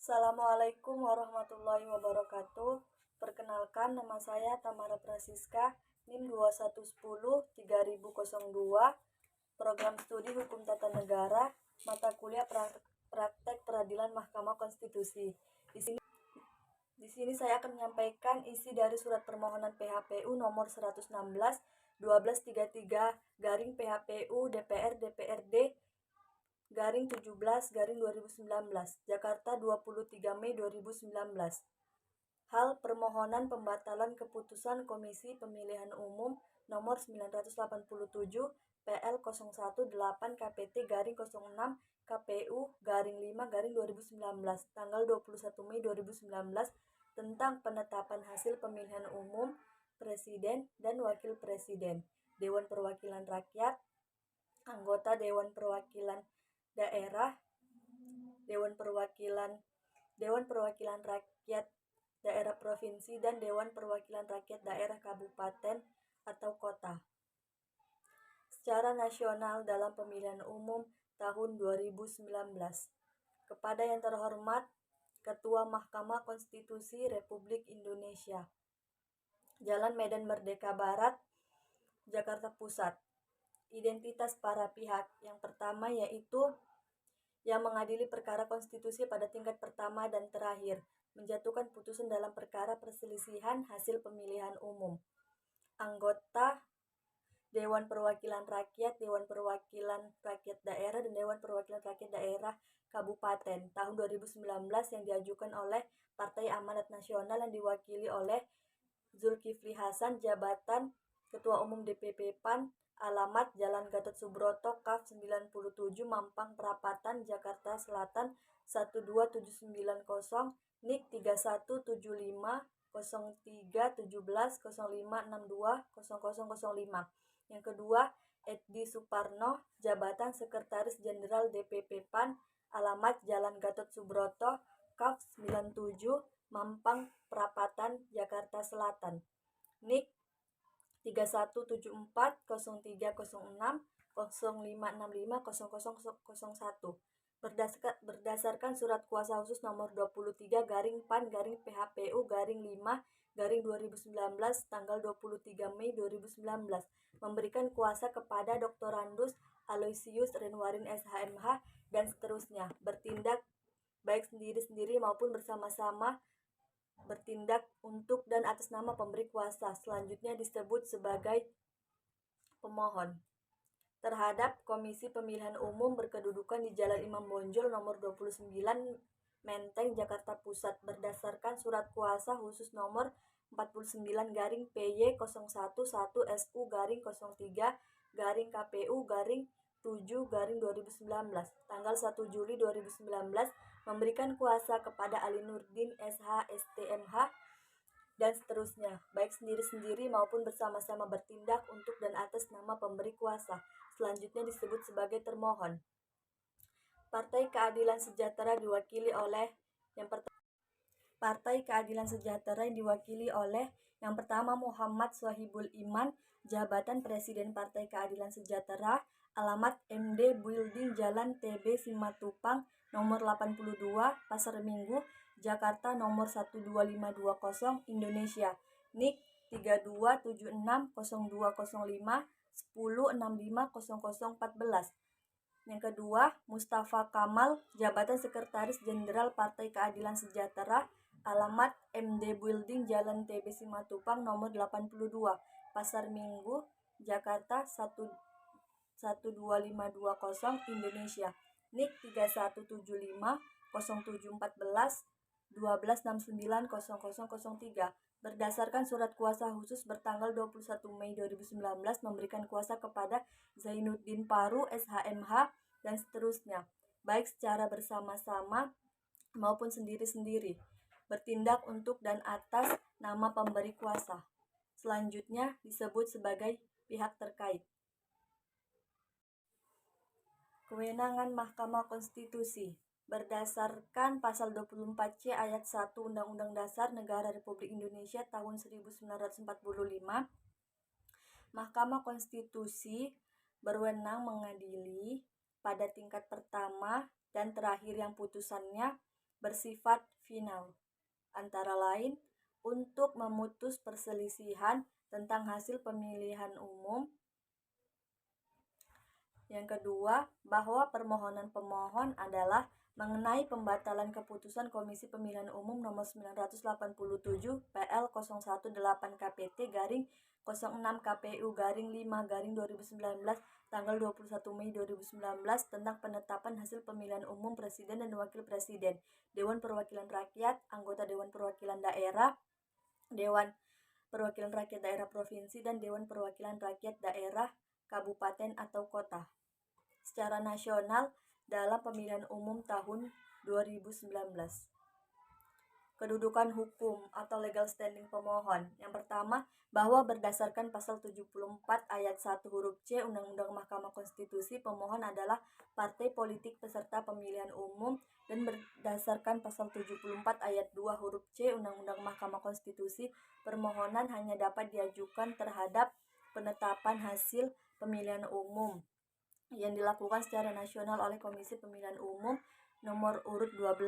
Assalamualaikum warahmatullahi wabarakatuh. Perkenalkan, nama saya Tamara Prasiska, NIM 2110-3002, Program Studi Hukum Tata Negara, mata kuliah Praktek Peradilan Mahkamah Konstitusi. Di sini saya akan menyampaikan isi dari surat permohonan PHPU nomor 116 1233 PHPU DPR DPRD garing 17 garing 2019 Jakarta 23 Mei 2019. Hal permohonan pembatalan keputusan Komisi Pemilihan Umum nomor 987 PL 018 KPT garing 06 KPU garing 5 garing 2019 tanggal 21 Mei 2019 tentang penetapan hasil pemilihan umum Presiden dan Wakil Presiden, Dewan Perwakilan Rakyat, anggota Dewan Perwakilan Daerah, Dewan Perwakilan Rakyat Daerah Provinsi, dan Dewan Perwakilan Rakyat Daerah Kabupaten atau Kota secara nasional dalam pemilihan umum tahun 2019. Kepada yang terhormat Ketua Mahkamah Konstitusi Republik Indonesia, Jalan Medan Merdeka Barat, Jakarta Pusat. Identitas para pihak yang pertama yaitu yang mengadili perkara konstitusi pada tingkat pertama dan terakhir, menjatuhkan putusan dalam perkara perselisihan hasil pemilihan umum. Anggota Dewan Perwakilan Rakyat, Dewan Perwakilan Rakyat Daerah, dan Dewan Perwakilan Rakyat Daerah Kabupaten tahun 2019 yang diajukan oleh Partai Amanat Nasional yang diwakili oleh Zulkifli Hasan, jabatan Ketua Umum DPP PAN, alamat Jalan Gatot Subroto, Kaf 97, Mampang Perapatan, Jakarta Selatan 12790, NIK 3175031705620005. Yang kedua, Edi Suparno, jabatan Sekretaris Jenderal DPP PAN, alamat Jalan Gatot Subroto, Kaf 97, Mampang Perapatan, Jakarta Selatan, NIK 3174030605650001. Berdasarkan surat kuasa khusus nomor 23 garing PAN garing PHPU garing 5 garing 2019 tanggal 23 Mei 2019 memberikan kuasa kepada Dr. Randus Aloysius Renwarin SHMH dan seterusnya bertindak baik sendiri-sendiri maupun bersama-sama bertindak untuk dan atas nama pemberi kuasa, selanjutnya disebut sebagai pemohon, terhadap Komisi Pemilihan Umum berkedudukan di Jalan Imam Bonjol nomor 29 Menteng, Jakarta Pusat, berdasarkan surat kuasa khusus nomor 49 garing PY 011 SU garing 03 garing KPU garing 7 garing 2019 tanggal 1 Juli 2019 memberikan kuasa kepada Ali Nurdin SH STMH dan seterusnya, baik sendiri-sendiri maupun bersama-sama bertindak untuk dan atas nama pemberi kuasa, selanjutnya disebut sebagai termohon. Partai Keadilan Sejahtera diwakili oleh yang pertama Muhammad Sohibul Iman, jabatan Presiden Partai Keadilan Sejahtera, alamat MD Building Jalan TB Simatupang nomor 82 Pasar Minggu, Jakarta nomor 12520 Indonesia, NIK 3276020510650014. Yang kedua, Mustafa Kamal, jabatan Sekretaris Jenderal Partai Keadilan Sejahtera, alamat MD Building Jalan TB Simatupang nomor 82 Pasar Minggu, Jakarta 12520 Indonesia, NIK 3175071412690003. Berdasarkan surat kuasa khusus bertanggal 21 Mei 2019 memberikan kuasa kepada Zainuddin Paru SHMH dan seterusnya, baik secara bersama-sama maupun sendiri-sendiri, bertindak untuk dan atas nama pemberi kuasa, selanjutnya disebut sebagai pihak terkait. Kewenangan Mahkamah Konstitusi berdasarkan pasal 24C ayat 1 Undang-Undang Dasar Negara Republik Indonesia tahun 1945, Mahkamah Konstitusi berwenang mengadili pada tingkat pertama dan terakhir yang putusannya bersifat final, antara lain untuk memutus perselisihan tentang hasil pemilihan umum. Yang kedua, bahwa permohonan pemohon adalah mengenai pembatalan keputusan Komisi Pemilihan Umum nomor 987 PL 018 KPT garing 06 KPU garing 5 garing 2019 tanggal 21 Mei 2019 tentang penetapan hasil pemilihan umum presiden dan wakil presiden, Dewan Perwakilan Rakyat, anggota Dewan Perwakilan Daerah, Dewan Perwakilan Rakyat Daerah Provinsi, dan Dewan Perwakilan Rakyat Daerah Kabupaten atau Kota secara nasional dalam pemilihan umum tahun 2019. Kedudukan hukum atau legal standing pemohon. Yang pertama, bahwa berdasarkan pasal 74 ayat 1 huruf C Undang-Undang Mahkamah Konstitusi, pemohon adalah partai politik peserta pemilihan umum, dan berdasarkan pasal 74 ayat 2 huruf C Undang-Undang Mahkamah Konstitusi, permohonan hanya dapat diajukan terhadap penetapan hasil pemilihan umum yang dilakukan secara nasional oleh Komisi Pemilihan Umum nomor urut 12.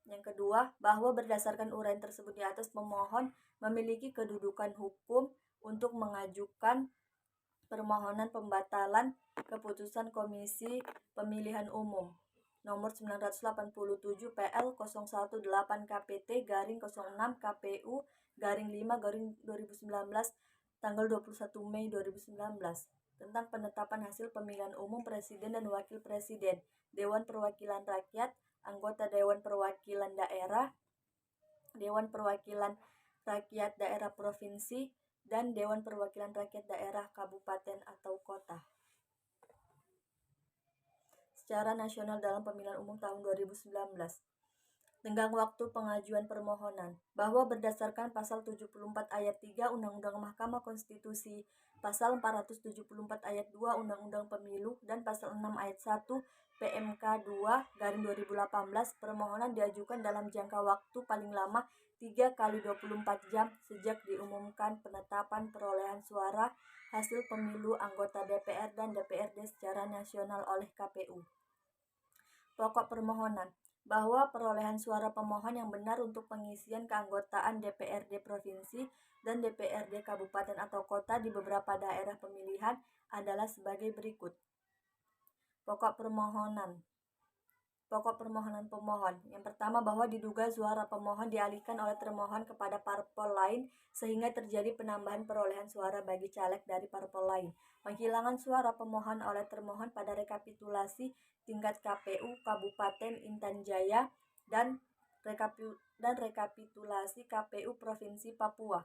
Yang kedua, bahwa berdasarkan uraian tersebut di atas, pemohon memiliki kedudukan hukum untuk mengajukan permohonan pembatalan keputusan Komisi Pemilihan Umum nomor 987 PL 018 KPT garing 06 KPU garing 5 garing 2019 tanggal 21 Mei 2019 tentang penetapan hasil pemilihan umum presiden dan wakil presiden, Dewan Perwakilan Rakyat, anggota Dewan Perwakilan Daerah, Dewan Perwakilan Rakyat Daerah Provinsi, dan Dewan Perwakilan Rakyat Daerah Kabupaten atau Kota secara nasional dalam pemilihan umum tahun 2019. Tenggang waktu pengajuan permohonan, bahwa berdasarkan pasal 74 ayat 3 Undang-Undang Mahkamah Konstitusi, pasal 474 ayat 2 Undang-Undang Pemilu, dan pasal 6 ayat 1 PMK 2 garing 2018, permohonan diajukan dalam jangka waktu paling lama 3 kali 24 jam sejak diumumkan penetapan perolehan suara hasil pemilu anggota DPR dan DPRD secara nasional oleh KPU. Pokok permohonan, bahwa perolehan suara pemohon yang benar untuk pengisian keanggotaan DPRD Provinsi dan DPRD Kabupaten atau Kota di beberapa daerah pemilihan adalah sebagai berikut. Pokok permohonan pemohon. Yang pertama, bahwa diduga suara pemohon dialihkan oleh termohon kepada parpol lain sehingga terjadi penambahan perolehan suara bagi caleg dari parpol lain. Penghilangan suara pemohon oleh termohon pada rekapitulasi tingkat KPU Kabupaten Intan Jaya dan rekapitulasi KPU Provinsi Papua.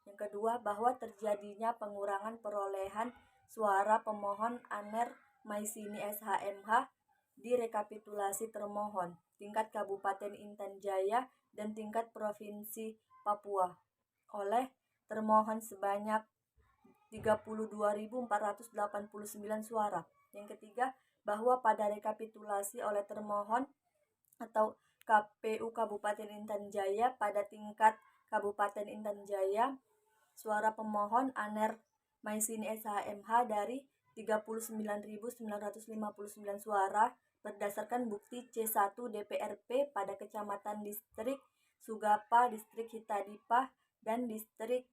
Yang kedua, bahwa terjadinya pengurangan perolehan suara pemohon Aner Maisini SHMH di rekapitulasi termohon tingkat Kabupaten Intan Jaya dan tingkat Provinsi Papua oleh termohon sebanyak 32.489 suara. Yang ketiga, bahwa pada rekapitulasi oleh termohon atau KPU Kabupaten Intan Jaya pada tingkat Kabupaten Intan Jaya, suara pemohon Aner Maisini SHMH dari 39.959 suara berdasarkan bukti C1 DPRP pada Kecamatan Distrik Sugapa, Distrik Hitadipa, dan Distrik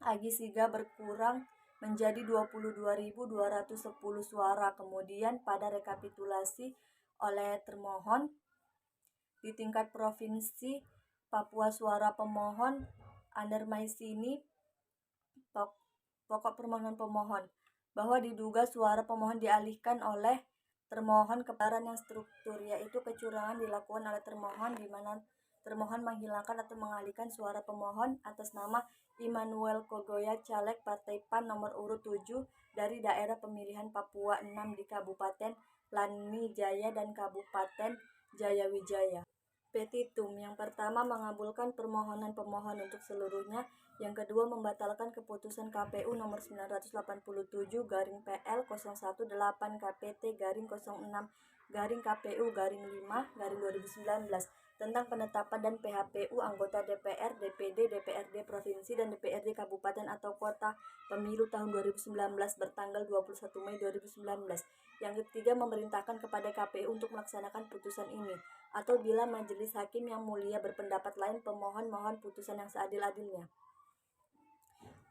Agisiga berkurang menjadi 22.210 suara. Kemudian pada rekapitulasi oleh termohon di tingkat Provinsi Papua, suara pemohon Aner Maisini, pokok permohonan pemohon, bahwa diduga suara pemohon dialihkan oleh termohon kebenaran yang struktur, yaitu kecurangan dilakukan oleh termohon di mana termohon menghilangkan atau mengalihkan suara pemohon atas nama Immanuel Kogoya, caleg Partai PAN nomor urut 7 dari daerah pemilihan Papua 6 di Kabupaten Lanmi Jaya dan Kabupaten Jayawijaya. Petitum yang pertama, mengabulkan permohonan pemohon untuk seluruhnya. Yang kedua, membatalkan keputusan KPU nomor 987 garing PL 018 KPT garing 06 garing KPU garing 5 garing 2019 tentang penetapan dan PHPU anggota DPR, DPD, DPRD Provinsi, dan DPRD Kabupaten atau Kota pemilu tahun 2019 bertanggal 21 Mei 2019. Yang ketiga, memerintahkan kepada KPU untuk melaksanakan putusan ini. atau bila majelis hakim yang mulia berpendapat lain, pemohon mohon putusan yang seadil-adilnya.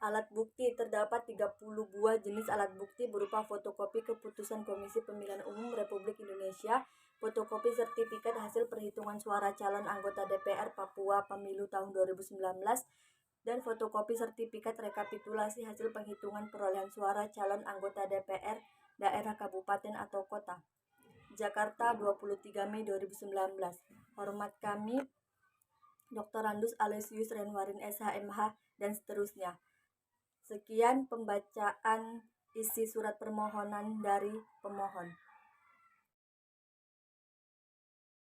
Alat bukti: terdapat 30 buah jenis alat bukti berupa fotokopi keputusan Komisi Pemilihan Umum Republik Indonesia, fotokopi sertifikat hasil perhitungan suara calon anggota DPR Papua Pemilu tahun 2019, dan fotokopi sertifikat rekapitulasi hasil penghitungan perolehan suara calon anggota DPR daerah kabupaten atau kota. Jakarta, 23 Mei 2019. Hormat kami, Dr. Randus Aloysius Renwarin SHMH, dan seterusnya. Sekian pembacaan isi surat permohonan dari pemohon.